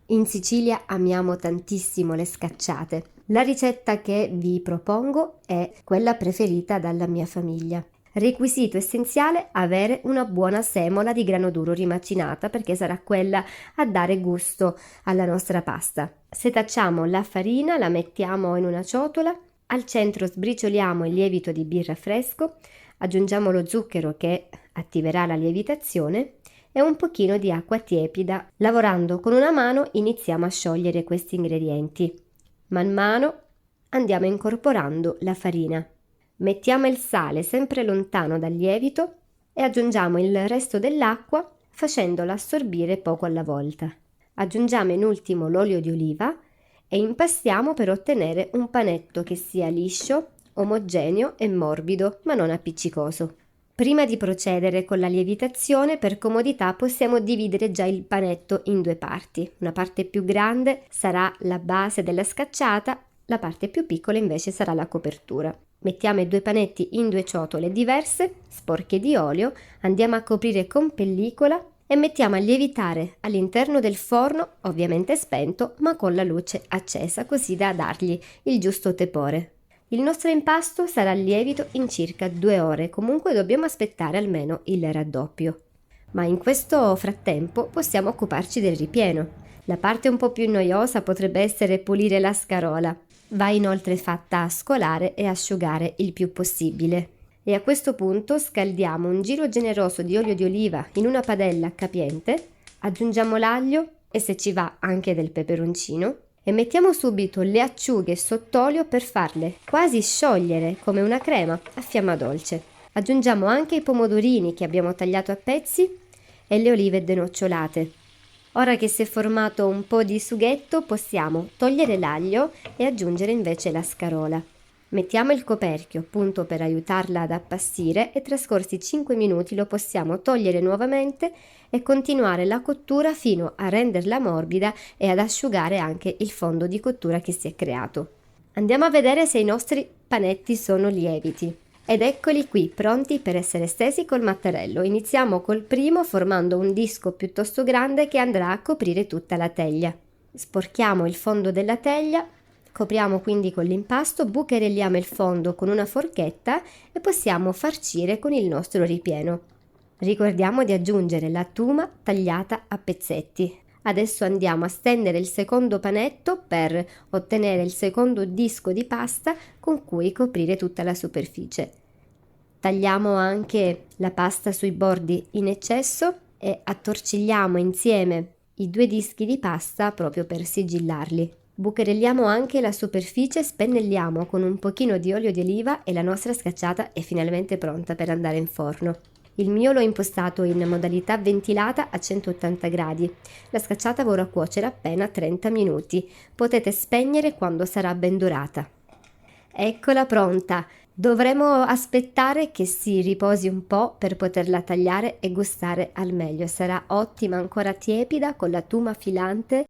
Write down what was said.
In Sicilia amiamo tantissimo le scacciate. La ricetta che vi propongo è quella preferita dalla mia famiglia. Requisito essenziale: avere una buona semola di grano duro rimacinata, perché sarà quella a dare gusto alla nostra pasta. Setacciamo la farina, la mettiamo in una ciotola, al centro sbricioliamo il lievito di birra fresco, aggiungiamo lo zucchero che attiverà la lievitazione e un pochino di acqua tiepida. Lavorando con una mano iniziamo a sciogliere questi ingredienti. Man mano andiamo incorporando la farina. Mettiamo il sale sempre lontano dal lievito e aggiungiamo il resto dell'acqua facendolo assorbire poco alla volta. Aggiungiamo in ultimo l'olio di oliva e impastiamo per ottenere un panetto che sia liscio, omogeneo e morbido, ma non appiccicoso. Prima di procedere con la lievitazione, per comodità possiamo dividere già il panetto in due parti. Una parte più grande sarà la base della scacciata, la parte più piccola invece sarà la copertura. Mettiamo i due panetti in due ciotole diverse, sporche di olio, andiamo a coprire con pellicola e mettiamo a lievitare all'interno del forno, ovviamente spento, ma con la luce accesa, così da dargli il giusto tepore. Il nostro impasto sarà lievito in circa 2 ore, comunque dobbiamo aspettare almeno il raddoppio. Ma in questo frattempo possiamo occuparci del ripieno. La parte un po' più noiosa potrebbe essere pulire la scarola. Va inoltre fatta scolare e asciugare il più possibile. E a questo punto scaldiamo un giro generoso di olio di oliva in una padella capiente, aggiungiamo l'aglio e, se ci va, anche del peperoncino, e mettiamo subito le acciughe sott'olio per farle quasi sciogliere come una crema a fiamma dolce. Aggiungiamo anche i pomodorini che abbiamo tagliato a pezzi e le olive denocciolate. Ora che si è formato un po' di sughetto, possiamo togliere l'aglio e aggiungere invece la scarola. Mettiamo il coperchio appunto per aiutarla ad appastire e, trascorsi 5 minuti, lo possiamo togliere nuovamente e continuare la cottura fino a renderla morbida e ad asciugare anche il fondo di cottura che si è creato. Andiamo a vedere se i nostri panetti sono lieviti. Ed eccoli qui, pronti per essere stesi col mattarello. Iniziamo col primo formando un disco piuttosto grande che andrà a coprire tutta la teglia. Sporchiamo il fondo della teglia. Copriamo quindi con l'impasto, bucherelliamo il fondo con una forchetta e possiamo farcire con il nostro ripieno. Ricordiamo di aggiungere la tuma tagliata a pezzetti. Adesso andiamo a stendere il secondo panetto per ottenere il secondo disco di pasta con cui coprire tutta la superficie. Tagliamo anche la pasta sui bordi in eccesso e attorcigliamo insieme i 2 dischi di pasta proprio per sigillarli. Bucherelliamo anche la superficie, spennelliamo con un pochino di olio di oliva e la nostra scacciata è finalmente pronta per andare in forno. Il mio l'ho impostato in modalità ventilata a 180 gradi. La scacciata vorrà cuocere appena 30 minuti. Potete spegnere quando sarà ben dorata. Eccola pronta! Dovremo aspettare che si riposi un po' per poterla tagliare e gustare al meglio. Sarà ottima ancora tiepida con la tuma filante